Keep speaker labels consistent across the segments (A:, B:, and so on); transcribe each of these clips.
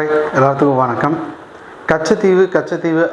A: Hi, எல்லாத்துக்கும் வணக்கம். கச்சத்தீவு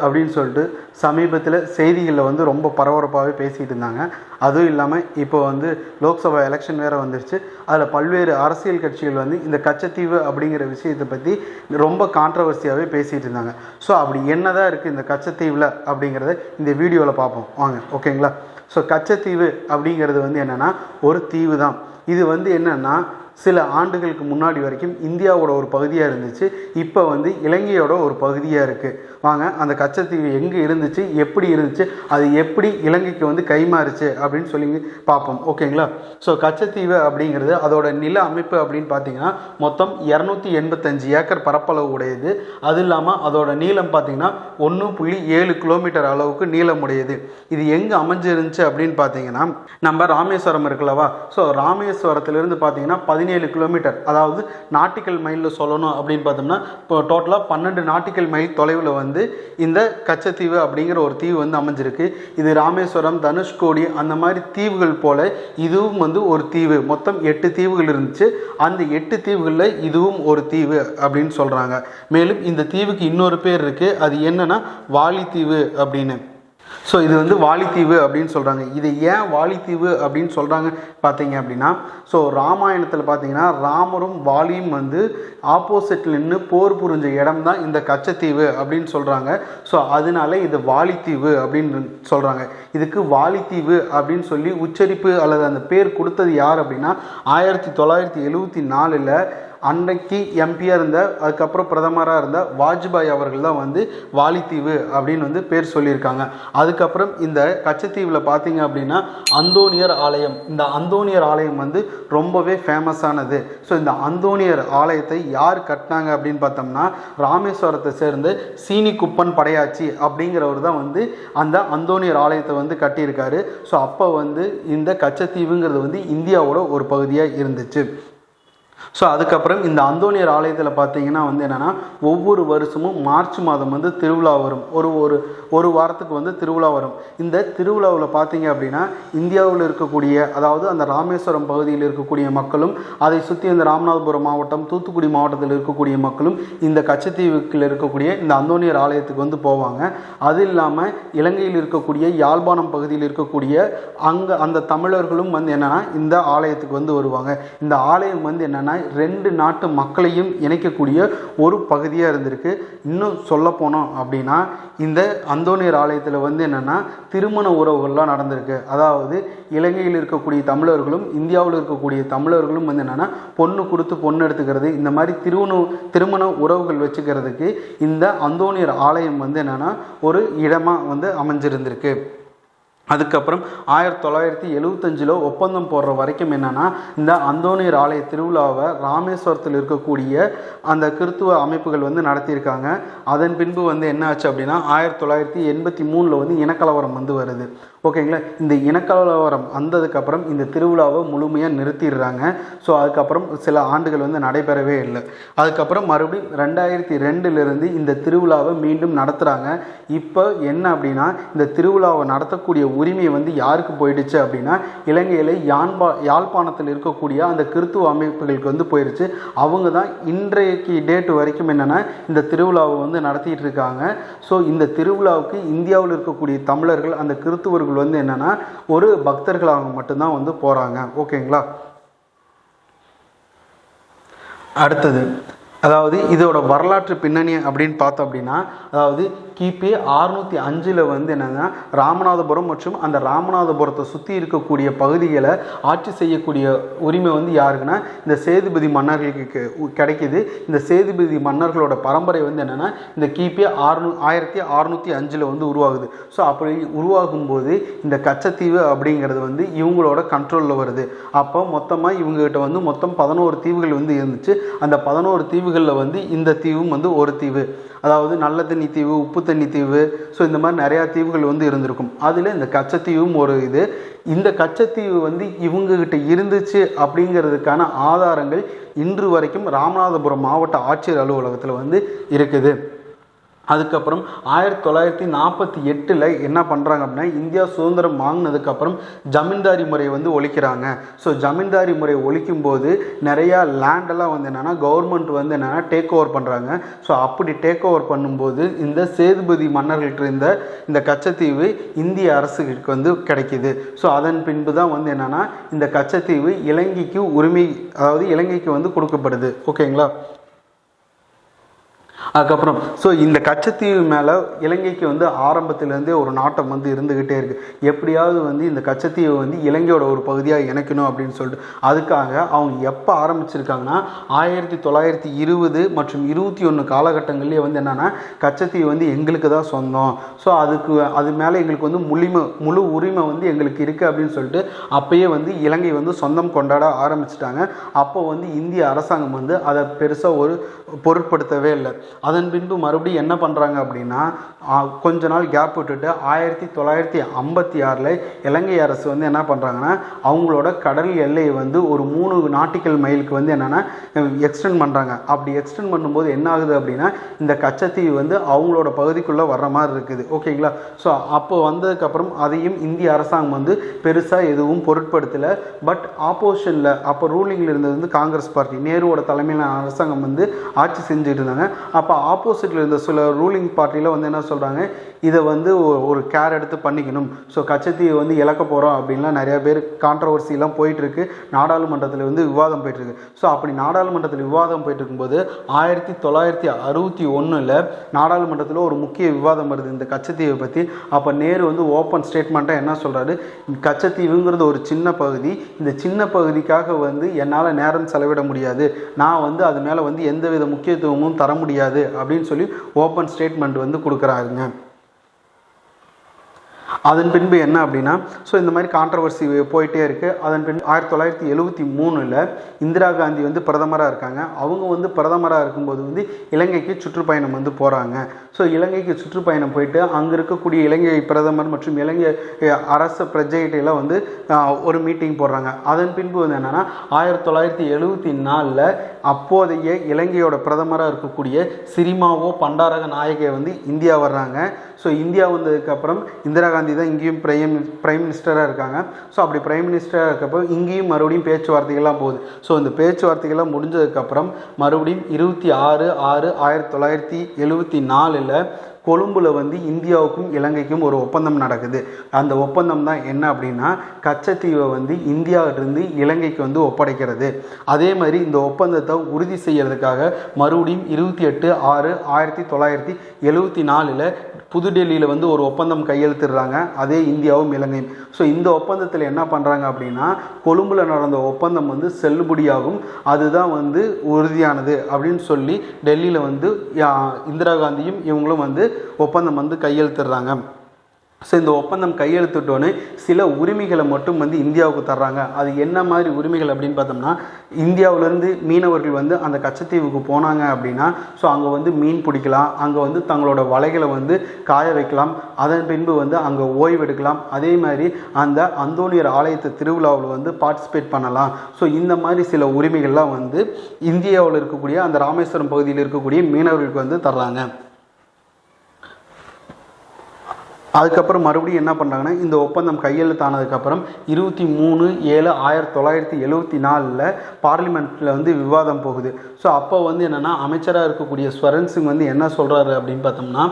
A: அப்படின்னு சொல்லிட்டு சமீபத்தில் செய்திகளில் வந்து ரொம்ப பரபரப்பாகவே பேசிகிட்டு இருந்தாங்க. அதுவும் இல்லாமல் இப்போ வந்து லோக்சபா எலெக்ஷன் வேறு வந்துருச்சு. அதில் பல்வேறு அரசியல் கட்சிகள் வந்து இந்த கச்சத்தீவு அப்படிங்கிற விஷயத்தை பற்றி ரொம்ப கான்ட்ரவர்சியாகவே பேசிகிட்டு இருந்தாங்க. ஸோ அப்படி என்ன தான் இருக்குது இந்த கச்சத்தீவில் அப்படிங்கிறத இந்த வீடியோவில் பார்ப்போம் வாங்க, ஓகேங்களா? ஸோ கச்சத்தீவு அப்படிங்கிறது வந்து என்னென்னா ஒரு தீவு தான். இது வந்து என்னென்னா சில ஆண்டுகளுக்கு முன்னாடி வரைக்கும் இந்தியாவோட ஒரு பகுதியாக இருந்துச்சு. இப்போ வந்து இலங்கையோட ஒரு பகுதியாக இருக்குது. வாங்க, அந்த கச்சத்தீவு எங்கே இருந்துச்சு, எப்படி இருந்துச்சு, அது எப்படி இலங்கைக்கு வந்து கைமாறுச்சு அப்படின்னு சொல்லி பார்ப்போம், ஓகேங்களா? ஸோ கச்சத்தீவு அப்படிங்கிறது அதோட நில அமைப்பு அப்படின்னு பார்த்தீங்கன்னா மொத்தம் 285 ஏக்கர் பரப்பளவு உடையது. அது இல்லாமல் அதோட நீளம் பார்த்தீங்கன்னா 1.7 கிலோமீட்டர் அளவுக்கு நீளம் உடையது. இது எங்கே அமைஞ்சிருந்துச்சு அப்படின்னு பார்த்தீங்கன்னா நம்ம ராமேஸ்வரம் இருக்குல்லவா, ஸோ ராமேஸ்வரத்துலேருந்து பார்த்தீங்கன்னா 17 கிலோமீட்டர், அதாவது நாட்டிக்கல் மைலில் சொல்லணும் அப்படின்னு பார்த்தோம்னா இப்போ டோட்டலாக 12 நாட்டிக்கல் மைல் தொலைவில் வந்து இந்த கச்சத்தீவு அப்படிங்கிற ஒரு தீவு வந்து அமைஞ்சிருக்கு. இது ராமேஸ்வரம், தனுஷ்கோடி அந்த மாதிரி தீவுகள் போல இதுவும் வந்து ஒரு தீவு. மொத்தம் 8 தீவுகள் இருந்துச்சு. அந்த 8 தீவுகளில் இதுவும் ஒரு தீவு அப்படின்னு சொல்கிறாங்க. மேலும் இந்த தீவுக்கு இன்னொரு பேர் இருக்குது. அது என்னன்னா வாலித்தீவு அப்படின்னு. ஸோ இது வந்து வாலித்தீவு அப்படின்னு சொல்கிறாங்க. இது ஏன் வாலித்தீவு அப்படின்னு சொல்கிறாங்க பார்த்தீங்க அப்படின்னா, ஸோ ராமாயணத்தில் பார்த்தீங்கன்னா ராமரும் வாலியும் வந்து ஆப்போசிட்டில் நின்று போர் புரிஞ்ச இடம் தான் இந்த கச்சத்தீவு அப்படின்னு சொல்கிறாங்க. ஸோ அதனால இது வாலித்தீவு அப்படின்னு சொல்கிறாங்க. இதுக்கு வாலித்தீவு அப்படின்னு சொல்லி உச்சரிப்பு அல்லது அந்த பேர் கொடுத்தது யார் அப்படின்னா 1974 அன்றைக்கு எம்பியாக இருந்த, அதுக்கப்புறம் பிரதமராக இருந்த வாஜ்பாய் அவர்கள் தான் வந்து வாலித்தீவு அப்படின்னு வந்து பேர் சொல்லியிருக்காங்க. அதுக்கப்புறம் இந்த கச்சத்தீவில் பார்த்தீங்க அப்படின்னா அந்தோனியர் ஆலயம், இந்த அந்தோனியர் ஆலயம் வந்து ரொம்பவே ஃபேமஸானது. ஸோ இந்த அந்தோனியர் ஆலயத்தை யார் கட்டினாங்க அப்படின்னு பார்த்தோம்னா ராமேஸ்வரத்தை சேர்ந்து சீனி குப்பன் படையாச்சி அப்படிங்கிறவர் தான் வந்து அந்த அந்தோனியர் ஆலயத்தை வந்து கட்டியிருக்காரு. ஸோ அப்போ வந்து இந்த கச்சத்தீவுங்கிறது வந்து இந்தியாவோட ஒரு பகுதியாக இருந்துச்சு. ஸோ அதுக்கப்புறம் இந்த அந்தோனியர் ஆலயத்தில் பார்த்தீங்கன்னா வந்து என்னென்னா ஒவ்வொரு வருஷமும் மார்ச் மாதம் வந்து திருவிழா வரும். ஒரு வாரத்துக்கு வந்து திருவிழா வரும். இந்த திருவிழாவில் பார்த்தீங்க அப்படின்னா இந்தியாவில் இருக்கக்கூடிய, அதாவது அந்த ராமேஸ்வரம் பகுதியில் இருக்கக்கூடிய மக்களும் அதை சுற்றி இந்த ராமநாதபுரம் மாவட்டம், தூத்துக்குடி மாவட்டத்தில் இருக்கக்கூடிய மக்களும் இந்த கச்சத்தீவுக்கில் இருக்கக்கூடிய இந்த அந்தோனியர் ஆலயத்துக்கு வந்து போவாங்க. அது இல்லாமல் இலங்கையில் இருக்கக்கூடிய யாழ்ப்பாணம் பகுதியில் இருக்கக்கூடிய அந்த தமிழர்களும் வந்து என்னென்னா இந்த ஆலயத்துக்கு வந்து வருவாங்க. இந்த ஆலயம் வந்து என்னென்னா 2 நாட்டு மக்களையும் இணைக்கக்கூடிய ஒரு பகுதியாக இருந்திருக்கு. இன்னும் சொல்ல போனோம் அப்படின்னா இந்த அந்தோனியர் ஆலயத்தில் வந்து என்னென்னா திருமண உறவுகள்லாம் நடந்திருக்கு. அதாவது இலங்கையில் இருக்கக்கூடிய தமிழர்களும் இந்தியாவில் இருக்கக்கூடிய தமிழர்களும் வந்து என்னென்னா பொண்ணு கொடுத்து பொண்ணு எடுத்துக்கிறது, இந்த மாதிரி திருமண உறவுகள் வச்சுக்கிறதுக்கு இந்த அந்தோனியர் ஆலயம் வந்து என்னென்னா ஒரு இடமாக வந்து அமைஞ்சிருந்திருக்கு. அதுக்கப்புறம் 1975 ஒப்பந்தம் போடுற வரைக்கும் என்னென்னா இந்த அந்தோனியர் ஆலய திருவிழாவை ராமேஸ்வரத்தில் இருக்கக்கூடிய அந்த கிறித்துவ அமைப்புகள் வந்து நடத்தியிருக்காங்க. அதன் பின்பு வந்து என்ன ஆச்சு அப்படின்னா 1983 வந்து இனக்கலவரம் வந்து வருது, ஓகேங்களா? இந்த இனக்கலவரம் வந்ததுக்கப்புறம் இந்த திருவிழாவை முழுமையாக நிறுத்திடுறாங்க. ஸோ அதுக்கப்புறம் சில ஆண்டுகள் வந்து நடைபெறவே இல்லை. அதுக்கப்புறம் மறுபடியும் 2002 இந்த திருவிழாவை மீண்டும் நடத்துகிறாங்க. இப்போ என்ன அப்படின்னா இந்த திருவிழாவை நடத்தக்கூடிய உரிமை வந்து யாருக்கு போயிடுச்சு அப்படின்னா இலங்கையில் யாழ்ப்பாணத்தில் இருக்கக்கூடிய அந்த கிறித்துவ அமைப்புகளுக்கு வந்து போயிடுச்சு. அவங்க தான் இன்றைக்கு டேட் வரைக்கும் என்னென்னா இந்த திருவிழாவை வந்து நடத்திட்டு இருக்காங்க. ஸோ இந்த திருவிழாவுக்கு இந்தியாவில் இருக்கக்கூடிய தமிழர்கள், அந்த கிறித்துவர்கள் வந்து என்னன்னா ஒரு பக்தர்களாக மட்டும்தான் வந்து போறாங்க, ஓகேங்களா? அடுத்தது, அதாவது இதோட வரலாற்று பின்னணி அப்படின்னு பார்த்தோம் அப்படின்னா, அதாவது கிபி 605 வந்து என்னன்னா ராமநாதபுரம் மற்றும் அந்த ராமநாதபுரத்தை சுற்றி இருக்கக்கூடிய பகுதிகளை ஆட்சி செய்யக்கூடிய உரிமை வந்து யாருக்குன்னா இந்த சேதுபதி மன்னர்களுக்கு கிடைக்கிது. இந்த சேதுபதி மன்னர்களோட பரம்பரை வந்து என்னென்னா இந்த கிபி 1605 வந்து உருவாகுது. ஸோ அப்படி உருவாகும்போது இந்த கச்சத்தீவு அப்படிங்கிறது வந்து இவங்களோட கண்ட்ரோலில் வருது. அப்போ மொத்தமாக இவங்ககிட்ட வந்து மொத்தம் 11 தீவுகள் வந்து இருந்துச்சு. அந்த 11 தீவுகளில் வந்து இந்த தீவும் வந்து ஒரு தீவு, அதாவது நல்ல தண்ணி தீவு, உப்பு தண்ணி தீவு, ஸோ இந்த மாதிரி நிறையா தீவுகள் வந்து இருந்திருக்கும். அதில் இந்த கச்சத்தீவும் ஒரு இது. இந்த கச்சத்தீவு வந்து இவங்ககிட்ட இருந்துச்சு அப்படிங்கிறதுக்கான ஆதாரங்கள் இன்று வரைக்கும் ராமநாதபுரம் மாவட்ட ஆட்சியர் அலுவலகத்தில் வந்து இருக்குது. அதுக்கப்புறம் 1948 என்ன பண்ணுறாங்க அப்படின்னா, இந்தியா சுதந்திரம் வாங்கினதுக்கப்புறம் ஜமீன்தாரி முறையை வந்து ஒழிக்கிறாங்க. ஸோ ஜமீன்தாரி முறையை ஒழிக்கும் போது நிறையா லேண்டெல்லாம் வந்து என்னென்னா கவர்மெண்ட் வந்து என்னென்னா டேக் ஓவர் பண்ணுறாங்க. ஸோ அப்படி டேக் ஓவர் பண்ணும்போது இந்த சேதுபதி மன்னர்கள்ட்ட இருந்த இந்த கச்சத்தீவு இந்திய அரசுக்கு வந்து கிடைக்கிது. ஸோ அதன் பின்பு தான் வந்து என்னென்னா இந்த கச்சத்தீவு இலங்கைக்கு உரிமை, அதாவது இலங்கைக்கு வந்து கொடுக்கப்படுது. ஓகேங்களா? அதுக்கப்புறம் இந்த கச்சத்தீவு மேலே இலங்கைக்கு வந்து ஆரம்பத்திலேருந்தே ஒரு நாட்டம் வந்து இருந்துக்கிட்டே இருக்குது. எப்படியாவது வந்து இந்த கச்சத்தீவை வந்து இலங்கையோட ஒரு பகுதியாக இணைக்கணும் அப்படின்னு சொல்லிட்டு அதுக்காக அவங்க எப்போ ஆரம்பிச்சிருக்காங்கன்னா 1920 மற்றும் 21 காலகட்டங்கள்லேயே வந்து என்னென்னா கச்சத்தீவு வந்து எங்களுக்கு தான் சொந்தம், ஸோ அது மேலே எங்களுக்கு வந்து முழு உரிமை வந்து எங்களுக்கு இருக்குது அப்படின்னு சொல்லிட்டு அப்போயே வந்து இலங்கை வந்து சொந்தம் கொண்டாட ஆரம்பிச்சிட்டாங்க. அப்போ வந்து இந்திய அரசாங்கம் வந்து அதை பெருசாக ஒரு பொருட்படுத்தவே இல்லை. அதன் பின்பு மறுபடியும் என்ன பண்ணுறாங்க அப்படின்னா, கொஞ்ச நாள் கேப் விட்டுட்டு 1956 இலங்கை அரசு வந்து என்ன பண்ணுறாங்கன்னா அவங்களோட கடல் எல்லையை வந்து ஒரு 3 நாட்டிக்கல் மைலுக்கு வந்து என்னென்னா எக்ஸ்டெண்ட் பண்ணுறாங்க. அப்படி எக்ஸ்டெண்ட் பண்ணும்போது என்ன ஆகுது அப்படின்னா இந்த கச்சத்தீவு வந்து அவங்களோட பகுதிக்குள்ளே வர்ற மாதிரி இருக்குது. ஓகேங்களா? ஸோ அப்போ வந்ததுக்கப்புறம் அதையும் இந்திய அரசாங்கம் வந்து பெருசாக எதுவும் பொருட்படுத்தலை. பட் ஆப்போசிஷனில் அப்போ ரூலிங்கில் இருந்தது வந்து காங்கிரஸ் பார்ட்டி, நேருவோட தலைமையிலான அரசாங்கம் வந்து ஆட்சி செஞ்சுட்டு இருந்தாங்க. அப்போ ஆப்போசிட்டில் இருந்த சில ரூலிங் பார்ட்டியில் வந்து என்ன சொல்கிறாங்க, இதை வந்து ஒரு கேர் எடுத்து பண்ணிக்கணும், ஸோ கச்சத்தீவை வந்து இழக்க போகிறோம் அப்படின்லாம் நிறைய பேர் கான்ட்ரவர்சிலாம் போயிட்டுருக்கு. நாடாளுமன்றத்தில் வந்து விவாதம் போயிட்டுருக்கு. ஸோ அப்படி நாடாளுமன்றத்தில் விவாதம் போயிட்டு இருக்கும்போது 1961 நாடாளுமன்றத்தில் ஒரு முக்கிய விவாதம் வருது இந்த கச்சத்தீவை பற்றி. அப்போ நேரு வந்து ஓப்பன் ஸ்டேட்மெண்ட்டாக என்ன சொல்கிறாரு, கச்சத்தீவுங்கிறது ஒரு சின்ன பகுதி, இந்த சின்ன பகுதிக்காக வந்து என்னால் நேரம் செலவிட முடியாது, நான் வந்து அது மேலே வந்து எந்தவித முக்கியத்துவமும் தர முடியாது அப்படின்னு சொல்லி ஓப்பன் ஸ்டேட்மெண்ட் வந்து கொடுக்குறாருங்க. அதன் பின்பு என்ன அப்படின்னா, இந்த மாதிரி கான்ட்ரவர்சி போயிட்டே இருக்குது. அதன் பின்பு 1973 இந்திரா காந்தி வந்து பிரதமராக இருக்காங்க. அவங்க வந்து பிரதமராக இருக்கும்போது வந்து இலங்கைக்கு சுற்றுப்பயணம் வந்து போகிறாங்க. இலங்கைக்கு சுற்றுப்பயணம் போயிட்டு அங்கே இருக்கக்கூடிய இலங்கை பிரதமர் மற்றும் இலங்கை அரசு பிரஜைகிட்டையெல்லாம் வந்து ஒரு மீட்டிங் போடுறாங்க. அதன் பின்பு வந்து என்னென்னா 1974 அப்போதைய இலங்கையோட பிரதமராக இருக்கக்கூடிய சிறிமாவோ பண்டாரக நாயகே வந்து இந்தியா வர்றாங்க. இந்தியா வந்ததுக்கப்புறம் இந்திரா காந்தி தான் இங்கேயும் பிரைம் மினிஸ்டராக இருக்காங்க. அப்படி பிரைம் மினிஸ்டராக இருக்கப்போ இங்கேயும் மறுபடியும் பேச்சுவார்த்தைகள்லாம் போகுது. இந்த பேச்சுவார்த்தைகள்லாம் முடிஞ்சதுக்கப்புறம் மறுபடியும் 26/6/1974 கொழும்புல வந்து இந்தியாவுக்கும் இலங்கைக்கும் ஒரு ஒப்பந்தம் நடக்குது. அந்த ஒப்பந்தம் தான் என்ன அப்படின்னா, கச்சத்தீவை வந்து இந்தியாவிலிருந்து இலங்கைக்கு வந்து ஒப்படைக்கிறது. அதே மாதிரி இந்த ஒப்பந்தத்தை உறுதி செய்யறதுக்காக மறுபடியும் 28/6/1974 புதுடெல்லியில் வந்து ஒரு ஒப்பந்தம் கையெழுத்திடுறாங்க, அதே இந்தியாவும் இலங்கையும். இந்த ஒப்பந்தத்தில் என்ன பண்ணுறாங்க அப்படின்னா, கொழும்புல நடந்த ஒப்பந்தம் வந்து செல்லுபடியாகும், அதுதான் வந்து உறுதியானது அப்படின்னு சொல்லி டெல்லியில் வந்து இந்திரா காந்தியும் இவங்களும் வந்து ஒப்பந்தம் வந்து கையெழுத்திடுறாங்க. இந்த ஒப்பந்தம் கையெழுத்திட்டோன்னு சில உரிமைகளை மட்டும் வந்து இந்தியாவுக்கு தர்றாங்க. அது என்ன மாதிரி உரிமைகள் அப்படின்னு பார்த்தோம்னா, இந்தியாவிலேருந்து மீனவர்கள் வந்து அந்த கச்சத்தீவுக்கு போனாங்க அப்படின்னா அங்கே வந்து மீன் பிடிக்கலாம், அங்கே வந்து தங்களோட வலைகளை வந்து காய வைக்கலாம், அதன் பின்பு வந்து அங்கே ஓய்வெடுக்கலாம். அதே மாதிரி அந்த அந்தோனியர் ஆலயத்து திருவிழாவில் வந்து பார்ட்டிசிபேட் பண்ணலாம். இந்த மாதிரி சில உரிமைகள்லாம் வந்து இந்தியாவில் இருக்கக்கூடிய அந்த ராமேஸ்வரம் பகுதியில் இருக்கக்கூடிய மீனவர்களுக்கு வந்து தர்றாங்க. அதுக்கப்புறம் மறுபடியும் என்ன பண்ணுறாங்கன்னா, இந்த ஒப்பந்தம் கையெழுத்தானதுக்கப்புறம் 23/7/1974 பார்லிமெண்ட்டில் வந்து விவாதம் போகுது. அப்போ வந்து என்னென்னா அமைச்சராக இருக்கக்கூடிய ஸ்வரன் சிங் வந்து என்ன சொல்கிறாரு அப்படின்னு பார்த்தோம்னா,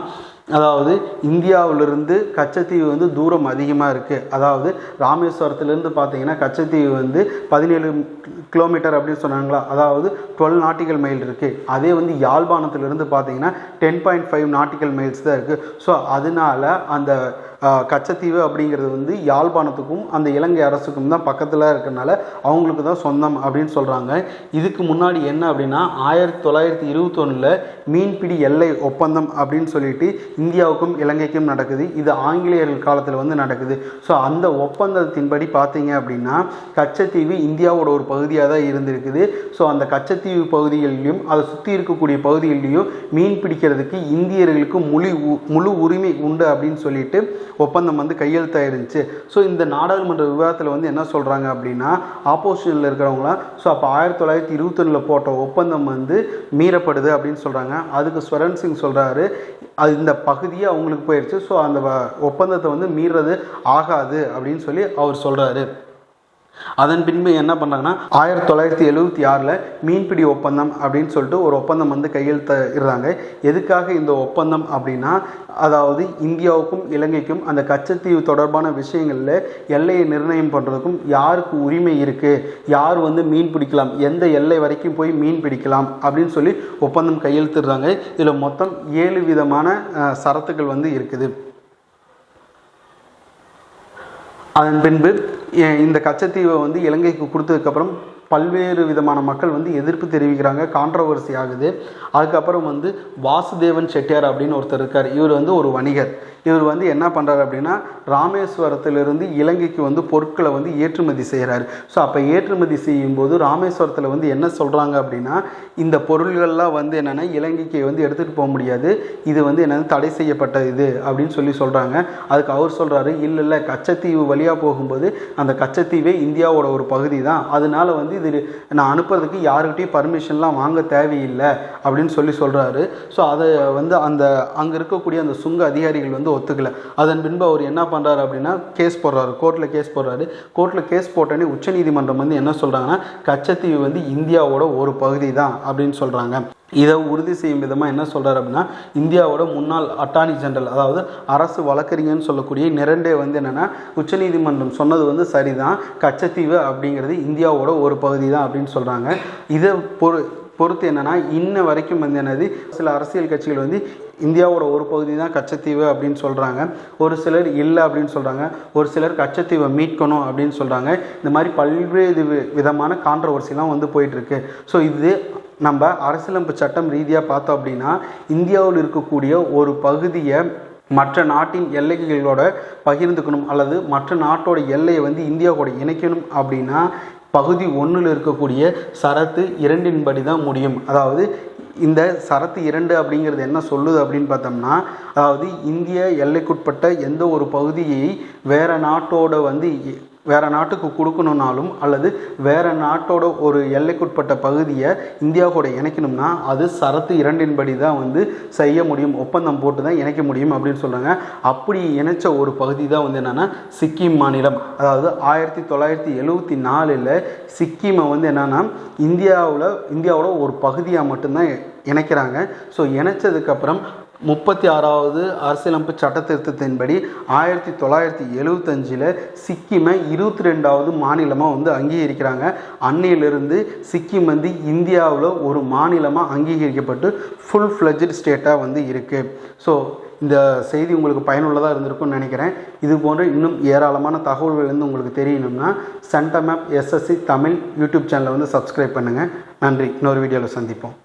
A: அதாவது இந்தியாவிலிருந்து கச்சத்தீவு வந்து தூரம் அதிகமாக இருக்குது. அதாவது ராமேஸ்வரத்துலேருந்து பார்த்தீங்கன்னா கச்சத்தீவு வந்து 17 கிலோமீட்டர் அப்படின்னு சொன்னாங்களா, அதாவது 12 நாட்டிக்கல் மைல் இருக்குது. அதே வந்து யாழ்ப்பாணத்திலிருந்து பார்த்தீங்கன்னா 10.5 நாட்டிக்கல் மைல்ஸ் தான் இருக்குது. அதனால அந்த கச்சத்தீவு அப்படிங்கிறது வந்து யாழ்ப்பாணத்துக்கும் அந்த இலங்கை அரசுக்கும் தான் பக்கத்தில் இருக்கிறனால அவங்களுக்கு தான் சொந்தம் அப்படின்னு சொல்கிறாங்க. இதுக்கு முன்னாடி என்ன அப்படின்னா 1921 மீன்பிடி எல்லை ஒப்பந்தம் அப்படின்னு சொல்லிட்டு இந்தியாவுக்கும் இலங்கைக்கும் நடக்குது. இது ஆங்கிலேயர்கள் காலத்தில் வந்து நடக்குது. அந்த ஒப்பந்தத்தின்படி பார்த்தீங்க அப்படின்னா கச்சத்தீவு இந்தியாவோட ஒரு பகுதியாக தான் இருந்திருக்குது. அந்த கச்சத்தீவு பகுதிகளிலும் அதை சுற்றி இருக்கக்கூடிய பகுதிகளிலையும் மீன் பிடிக்கிறதுக்கு இந்தியர்களுக்கு முழு உரிமை உண்டு அப்படின்னு சொல்லிட்டு ஒப்பந்தம் வந்து கையெழுத்தாயிருந்துச்சு. ஸோ இந்த நாடாளுமன்ற விவாதத்தில் வந்து என்ன சொல்கிறாங்க அப்படின்னா, ஆப்போசிஷனில் இருக்கிறவங்களாம் ஸோ அப்போ 1921 போட்ட ஒப்பந்தம் வந்து மீறப்படுது அப்படின்னு சொல்கிறாங்க. அதுக்கு ஸ்வரன் சிங் சொல்கிறாரு, அது இந்த பகுதியே அவங்களுக்கு போயிடுச்சு, ஸோ அந்த ஒப்பந்தத்தை வந்து மீறது ஆகாது அப்படின்னு சொல்லி அவர் சொல்கிறாரு. அதன் பின்பு என்ன பண்ணுறாங்கன்னா 1976 மீன்பிடி ஒப்பந்தம் அப்படின்னு சொல்லிட்டு ஒரு ஒப்பந்தம் வந்து கையெழுத்திடுறாங்க. எதுக்காக இந்த ஒப்பந்தம் அப்படின்னா, அதாவது இந்தியாவுக்கும் இலங்கைக்கும் அந்த கச்சத்தீவு தொடர்பான விஷயங்களில் எல்லையை நிர்ணயம் பண்ணுறதுக்கும் யாருக்கு உரிமை இருக்குது, யார் வந்து மீன் பிடிக்கலாம், எந்த எல்லை வரைக்கும் போய் மீன் பிடிக்கலாம் அப்படின்னு சொல்லி ஒப்பந்தம் கையெழுத்திடுறாங்க. இதில் மொத்தம் 7 விதமான சரத்துக்கள் வந்து இருக்குது. அதன் பின்பு இந்த கச்சத்தீவை வந்து இலங்கைக்கு கொடுத்ததுக்கப்புறம் பல்வேறு விதமான மக்கள் வந்து எதிர்ப்பு தெரிவிக்கிறாங்க, கான்ட்ரவர்சி ஆகுது. அதுக்கப்புறம் வந்து வாசுதேவன் செட்டியார் அப்படின்னு ஒருத்தர் இருக்கார். இவர் வந்து ஒரு வணிகர். இவர் வந்து என்ன பண்ணுறாரு அப்படின்னா, ராமேஸ்வரத்திலிருந்து இலங்கைக்கு வந்து பொருட்களை வந்து ஏற்றுமதி செய்கிறாரு. ஸோ அப்போ ஏற்றுமதி செய்யும்போது ராமேஸ்வரத்தில் வந்து என்ன சொல்கிறாங்க அப்படின்னா, இந்த பொருள்கள்லாம் வந்து என்னென்னா இலங்கைக்கு வந்து எடுத்துகிட்டு போக முடியாது, இது வந்து என்னென்னா தடை செய்யப்பட்ட இது அப்படின்னு சொல்கிறாங்க. அதுக்கு அவர் சொல்கிறாரு, இல்லை கச்சத்தீவு வழியாக போகும்போது அந்த கச்சத்தீவே இந்தியாவோட ஒரு பகுதி தான், அதனால வந்து இது நான் அனுப்புறதுக்கு யாருக்கிட்டையும் பர்மிஷன்லாம் வாங்க தேவையில்லை அப்படின்னு சொல்கிறாரு. ஸோ அதை வந்து அந்த அங்கே இருக்கக்கூடிய அந்த சுங்க அதிகாரிகள் வந்து ஒத்துக்கலை. அதன் பின்பு அவர் என்ன பண்ணுறாரு அப்படின்னா கேஸ் போடுறாரு, கோர்ட்டில் கேஸ் போடுறாரு. கோர்ட்டில் கேஸ் போட்டோன்னே உச்சநீதிமன்றம் வந்து என்ன சொல்கிறாங்கன்னா, கச்சத்தீவு வந்து இந்தியாவோட ஒரு பகுதி தான் அப்படின்னு சொல்கிறாங்க. இதை உறுதி செய்யும் விதமாக என்ன சொல்கிறார் அப்படின்னா, இந்தியாவோட முன்னாள் அட்டார்னி ஜெனரல், அதாவது அரசு வழக்கறிஞர்னு சொல்லக்கூடிய நிரண்டே வந்து என்னென்னா, உச்சநீதிமன்றம் சொன்னது வந்து சரிதான், கச்சத்தீவு அப்படிங்கிறது இந்தியாவோட ஒரு பகுதி தான் அப்படின்னு சொல்கிறாங்க. இதை பொறுத்து என்னென்னா இன்ன வரைக்கும் வந்து என்னது சில அரசியல் கட்சிகள் வந்து இந்தியாவோட ஒரு பகுதி தான் கச்சத்தீவு அப்படின்னு சொல்கிறாங்க, ஒரு சிலர் இல்லை அப்படின்னு சொல்கிறாங்க, ஒரு சிலர் கச்சத்தீவை மீட்கணும் அப்படின்னு சொல்கிறாங்க. இந்த மாதிரி பல்வேறு விதமான கான்ட்ரவர்சிலாம் வந்து போயிட்டுருக்கு. ஸோ இது நம்ம அரசியலமைப்பு சட்டம் ரீதியாக பார்த்தோம் அப்படின்னா, இந்தியாவில் இருக்கக்கூடிய ஒரு பகுதியை மற்ற நாட்டின் எல்லைகளோட பகிர்ந்துக்கணும் அல்லது மற்ற நாட்டோட எல்லையை வந்து இந்தியாவோட இணைக்கணும் அப்படின்னா பகுதி 1 இருக்கக்கூடிய சரத்து 2 படி தான் முடியும். அதாவது இந்த சரத்து 2 அப்படிங்கிறது என்ன சொல்லுது அப்படின்னு பார்த்தோம்னா, அதாவது இந்திய எல்லைக்குட்பட்ட எந்த ஒரு பகுதியை வேற நாட்டுக்கு கொடுக்கணுன்னாலும் அல்லது வேற நாட்டோட ஒரு எல்லைக்குட்பட்ட பகுதியை இந்தியாவோட இணைக்கணும்னா அது சரத்து 2 படி தான் வந்து செய்ய முடியும், ஒப்பந்தம் போட்டு தான் இணைக்க முடியும் அப்படின்னு சொல்கிறாங்க. அப்படி இணைச்ச ஒரு பகுதி தான் வந்து என்னென்னா சிக்கிம் மாநிலம். அதாவது 1974 சிக்கிமை வந்து என்னென்னா இந்தியாவோட ஒரு பகுதியாக மட்டும்தான் இணைக்கிறாங்க. ஸோ இணைச்சதுக்கப்புறம் 36வது அரசியலமைப்பு சட்ட திருத்தத்தின்படி 1975 சிக்கிமை 22வது மாநிலமாக வந்து அங்கீகரிக்கிறாங்க. அன்னையிலிருந்து சிக்கிம் வந்து இந்தியாவில் ஒரு மாநிலமாக அங்கீகரிக்கப்பட்டு ஃபுல் ஃப்ளெஜ்டு ஸ்டேட்டாக வந்து இருக்குது. ஸோ இந்த செய்தி உங்களுக்கு பயனுள்ளதாக இருந்திருக்கும்னு நினைக்கிறேன். இது போன்ற இன்னும் ஏராளமான தகவல்கள் வந்து உங்களுக்கு தெரியணும்னா centre map SSC Tamil YouTube சேனலை வந்து சப்ஸ்கிரைப் பண்ணுங்கள். நன்றி. இன்னொரு வீடியோவில் சந்திப்போம்.